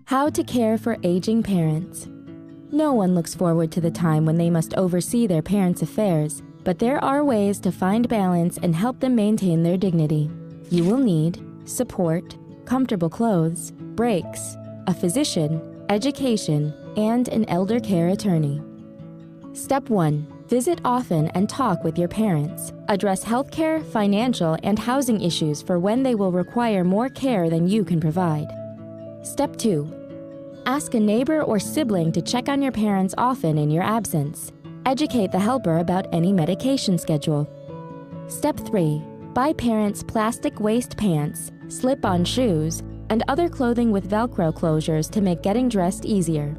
How to care for aging parents. No one looks forward to the time when they must oversee their parents' affairs, but there are ways to find balance and help them maintain their dignity. You will need support, comfortable clothes, breaks, a physician, education, and an elder care attorney. Step 1. Visit often and talk with your parents. Address healthcare, financial, and housing issues for when they will require more care than you can provide. Step 2. Ask a neighbor or sibling to check on your parents often in your absence. Educate the helper about any medication schedule. Step 3. Buy parents plastic waist pants, slip-on shoes, and other clothing with Velcro closures to make getting dressed easier.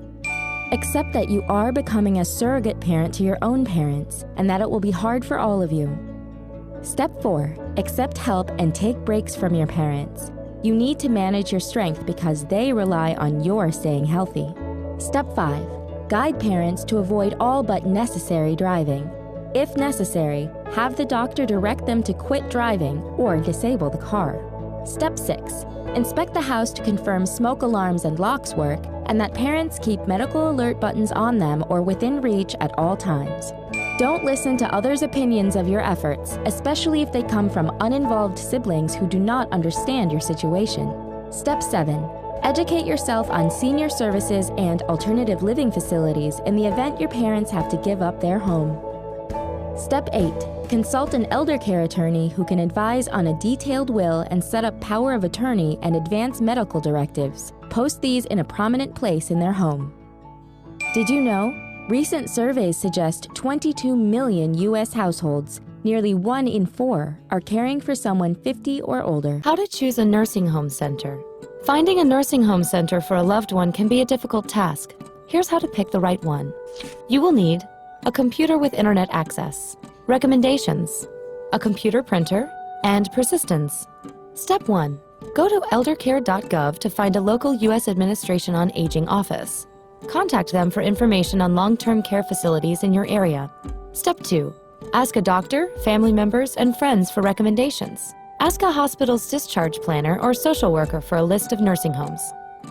Accept that you are becoming a surrogate parent to your own parents, and that it will be hard for all of you. Step 4. Accept help and take breaks from your parents. You need to manage your strength because they rely on your staying healthy. Step 5. Guide parents to avoid all but necessary driving. If necessary, have the doctor direct them to quit driving or disable the car. Step 6. Inspect the house to confirm smoke alarms and locks work, and that parents keep medical alert buttons on them or within reach at all times. Don't listen to others' opinions of your efforts, especially if they come from uninvolved siblings who do not understand your situation. Step 7. Educate yourself on senior services and alternative living facilities in the event your parents have to give up their home. Step 8. Consult an elder care attorney who can advise on a detailed will and set up power of attorney and advance medical directives. Post these in a prominent place in their home. Did you know? Recent surveys suggest 22 million U.S. households, nearly 1 in 4, are caring for someone 50 or older. How to choose a nursing home center. Finding a nursing home center for a loved one can be a difficult task. Here's how to pick the right one. You will need a computer with internet access, recommendations, a computer printer, and persistence. Step 1. Go to eldercare.gov to find a local U.S. Administration on Aging office. Contact them for information on long-term care facilities in your area. Step 2. Ask a doctor, family members, and friends for recommendations. Ask a hospital's discharge planner or social worker for a list of nursing homes.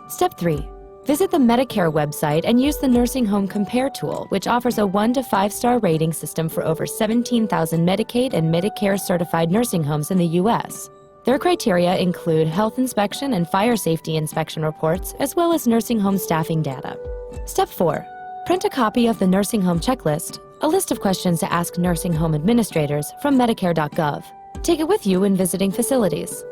Step 3. Visit the Medicare website and use the Nursing Home Compare tool, which offers a 1 to 5-star rating system for over 17,000 Medicaid and Medicare certified nursing homes in the U.S. Their criteria include health inspection and fire safety inspection reports, as well as nursing home staffing data. Step 4. Print a copy of the Nursing Home Checklist, a list of questions to ask nursing home administrators from Medicare.gov. Take it with you when visiting facilities.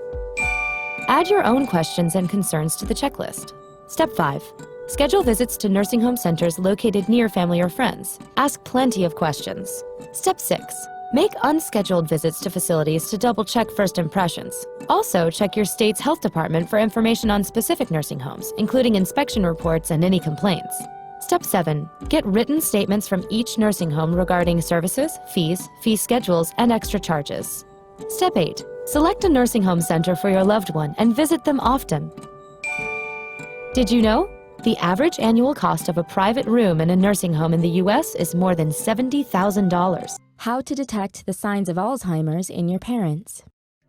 Add your own questions and concerns to the checklist. Step 5. Schedule visits to nursing home centers located near family or friends. Ask plenty of questions. Step 6. Make unscheduled visits to facilities to double-check first impressions. Also, check your state's health department for information on specific nursing homes, including inspection reports and any complaints. Step 7. Get written statements from each nursing home regarding services, fees, fee schedules, and extra charges. Step 8. Select a nursing home center for your loved one and visit them often. Did you know? The average annual cost of a private room in a nursing home in the U.S. is more than $70,000. How to detect the signs of Alzheimer's in your parents.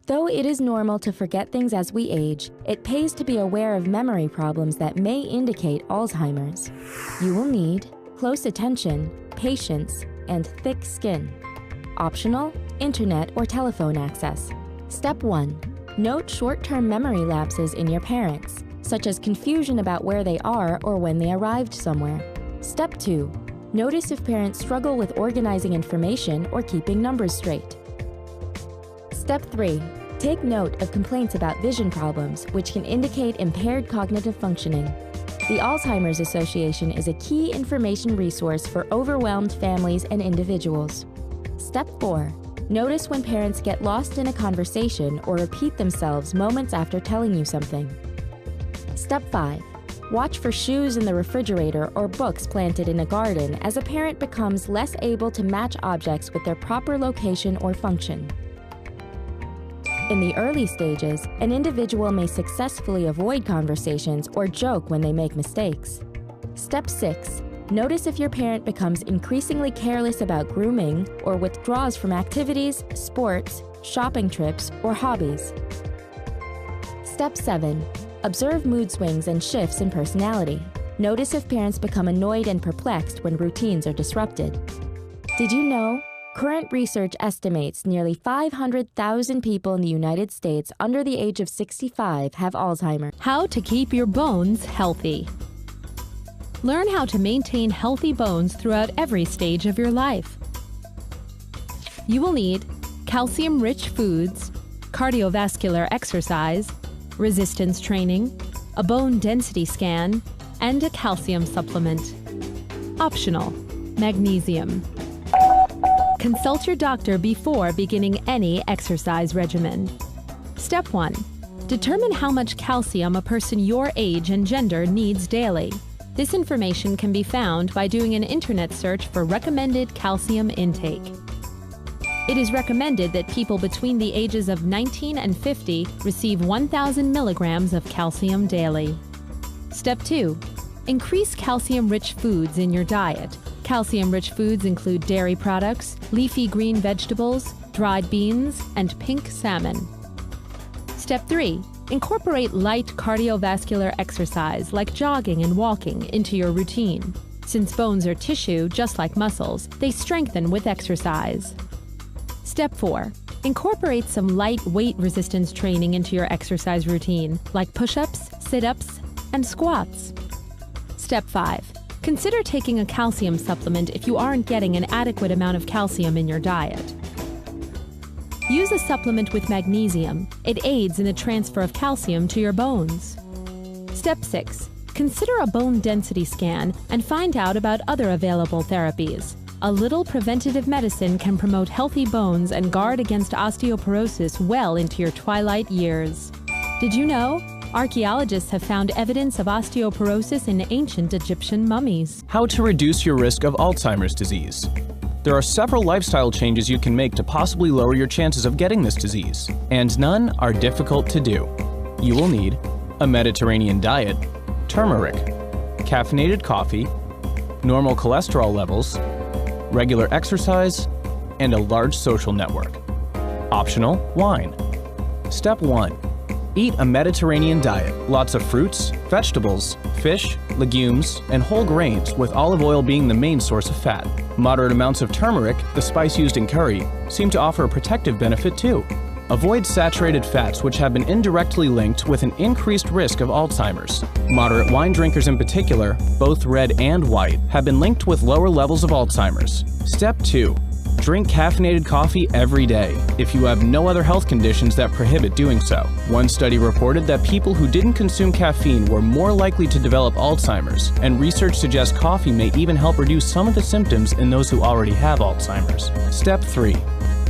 Though it is normal to forget things as we age, it pays to be aware of memory problems that may indicate Alzheimer's. You will need close attention, patience, and thick skin. Optional, internet or telephone access. Step 1. Note short-term memory lapses in your parents, such as confusion about where they are or when they arrived somewhere. Step 2. Notice if parents struggle with organizing information or keeping numbers straight. Step 3. Take note of complaints about vision problems, which can indicate impaired cognitive functioning. The Alzheimer's Association is a key information resource for overwhelmed families and individuals. Step 4. Notice when parents get lost in a conversation or repeat themselves moments after telling you something. Step 5. Watch for shoes in the refrigerator or books planted in a garden as a parent becomes less able to match objects with their proper location or function. In the early stages, an individual may successfully avoid conversations or joke when they make mistakes. Step 6. Notice if your parent becomes increasingly careless about grooming or withdraws from activities, sports, shopping trips, or hobbies. Step 7. Observe mood swings and shifts in personality. Notice if parents become annoyed and perplexed when routines are disrupted. Did you know? Current research estimates nearly 500,000 people in the United States under the age of 65 have Alzheimer's. How to keep your bones healthy. Learn how to maintain healthy bones throughout every stage of your life. You will need calcium-rich foods, cardiovascular exercise, resistance training, a bone density scan, and a calcium supplement. Optional, magnesium. Consult your doctor before beginning any exercise regimen. Step 1. Determine how much calcium a person your age and gender needs daily. This information can be found by doing an internet search for recommended calcium intake. It is recommended that people between the ages of 19 and 50 receive 1,000 milligrams of calcium daily. Step 2. Increase calcium-rich foods in your diet. Calcium-rich foods include dairy products, leafy green vegetables, dried beans, and pink salmon. Step 3. Incorporate light cardiovascular exercise like jogging and walking into your routine. Since bones are tissue, just like muscles, they strengthen with exercise. Step 4. Incorporate some light weight resistance training into your exercise routine, like push-ups, sit-ups, and squats. Step 5. Consider taking a calcium supplement if you aren't getting an adequate amount of calcium in your diet. Use a supplement with magnesium. It aids in the transfer of calcium to your bones. Step 6. Consider a bone density scan and find out about other available therapies. A little preventative medicine can promote healthy bones and guard against osteoporosis well into your twilight years. Did you know? Archaeologists have found evidence of osteoporosis in ancient Egyptian mummies. How to reduce your risk of Alzheimer's disease. There are several lifestyle changes you can make to possibly lower your chances of getting this disease, and none are difficult to do. You will need a Mediterranean diet, turmeric, caffeinated coffee, normal cholesterol levels, regular exercise, and a large social network. Optional, wine. Step 1. Eat a Mediterranean diet. Lots of fruits, vegetables, fish, legumes, and whole grains, with olive oil being the main source of fat. Moderate amounts of turmeric, the spice used in curry, seem to offer a protective benefit too. Avoid saturated fats, which have been indirectly linked with an increased risk of Alzheimer's. Moderate wine drinkers in particular, both red and white, have been linked with lower levels of Alzheimer's. Step 2. Drink caffeinated coffee every day if you have no other health conditions that prohibit doing so. One study reported that people who didn't consume caffeine were more likely to develop Alzheimer's, and research suggests coffee may even help reduce some of the symptoms in those who already have Alzheimer's. Step 3.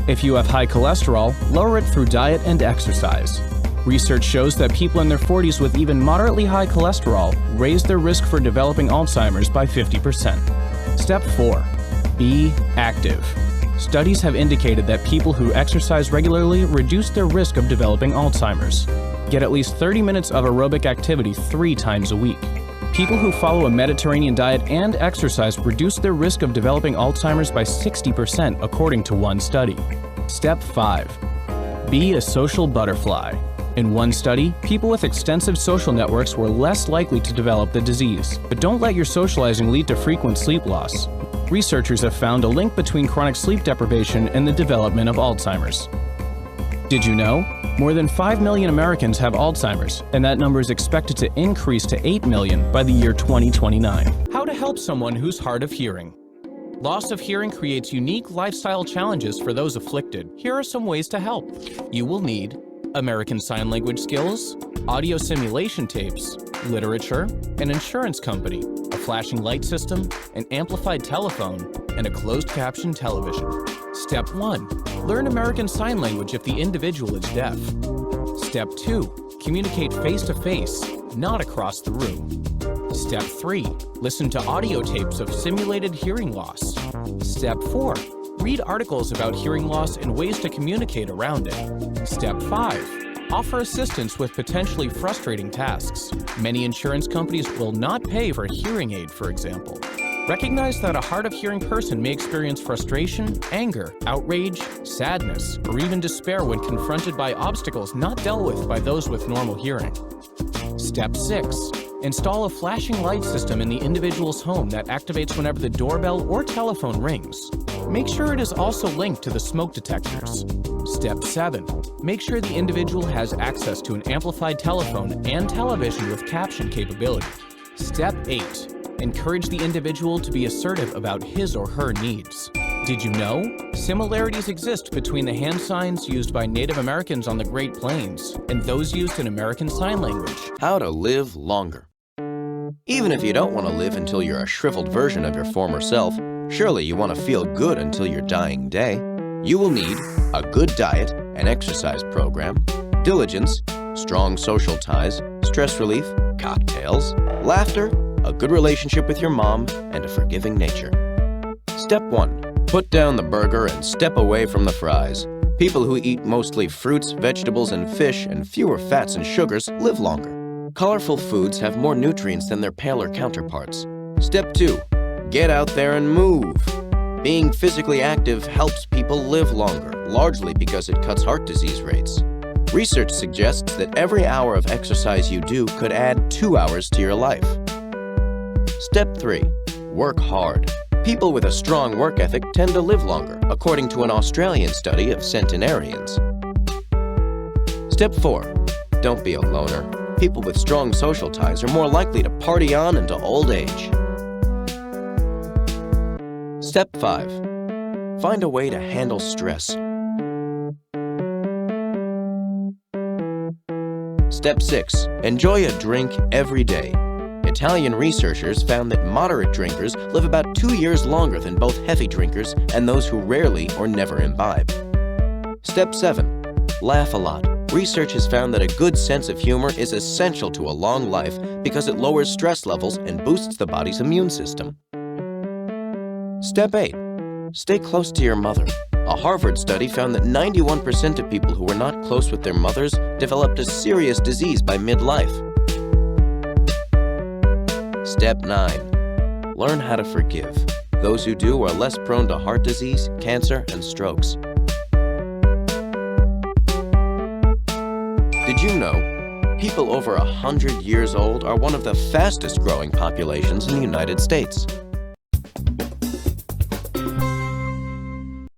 If you have high cholesterol, lower it through diet and exercise. Research shows that people in their 40s with even moderately high cholesterol raise their risk for developing Alzheimer's by 50%. Step 4. Be active. Studies have indicated that people who exercise regularly reduce their risk of developing Alzheimer's. Get at least 30 minutes of aerobic activity 3 times a week. People who follow a Mediterranean diet and exercise reduce their risk of developing Alzheimer's by 60%, according to one study. Step 5. Be a social butterfly. In one study, people with extensive social networks were less likely to develop the disease. But don't let your socializing lead to frequent sleep loss. Researchers have found a link between chronic sleep deprivation and the development of Alzheimer's. Did you know? More than 5 million Americans have Alzheimer's, and that number is expected to increase to 8 million by the year 2029. How to help someone who's hard of hearing. Loss of hearing creates unique lifestyle challenges for those afflicted. Here are some ways to help. You will need American Sign Language skills, audio simulation tapes, literature, an insurance company, a flashing light system, an amplified telephone, and a closed caption television. Step 1. Learn American Sign Language if the individual is deaf. Step 2. Communicate face-to-face, not across the room. Step 3. Listen to audio tapes of simulated hearing loss. Step 4. Read articles about hearing loss and ways to communicate around it. Step 5. Offer assistance with potentially frustrating tasks. Many insurance companies will not pay for a hearing aid, for example. Recognize that a hard-of-hearing person may experience frustration, anger, outrage, sadness, or even despair when confronted by obstacles not dealt with by those with normal hearing. Step 6. Install a flashing light system in the individual's home that activates whenever the doorbell or telephone rings. Make sure it is also linked to the smoke detectors. Step 7. Make sure the individual has access to an amplified telephone and television with caption capability. Step 8. Encourage the individual to be assertive about his or her needs. Did you know? Similarities exist between the hand signs used by Native Americans on the Great Plains and those used in American Sign Language. How to live longer. Even if you don't want to live until you're a shriveled version of your former self, surely you want to feel good until your dying day. You will need a good diet, an exercise program, diligence, strong social ties, stress relief, cocktails, laughter, a good relationship with your mom, and a forgiving nature. Step 1. Put down the burger and step away from the fries. People who eat mostly fruits, vegetables, and fish, and fewer fats and sugars live longer. Colorful foods have more nutrients than their paler counterparts. Step 2. Get out there and move. Being physically active helps people live longer, largely because it cuts heart disease rates. Research suggests that every hour of exercise you do could add 2 hours to your life. Step 3. Work hard. People with a strong work ethic tend to live longer, according to an Australian study of centenarians. Step 4. Don't be a loner. People with strong social ties are more likely to party on into old age. Step 5. Find a way to handle stress. Step 6. Enjoy a drink every day. Italian researchers found that moderate drinkers live about 2 years longer than both heavy drinkers and those who rarely or never imbibe. Step 7. Laugh a lot. Research has found that a good sense of humor is essential to a long life because it lowers stress levels and boosts the body's immune system. Step 8. Stay close to your mother. A Harvard study found that 91% of people who were not close with their mothers developed a serious disease by midlife. Step 9. Learn how to forgive. Those who do are less prone to heart disease, cancer, and strokes. Did you know people over 100 years old are one of the fastest growing populations in the United States?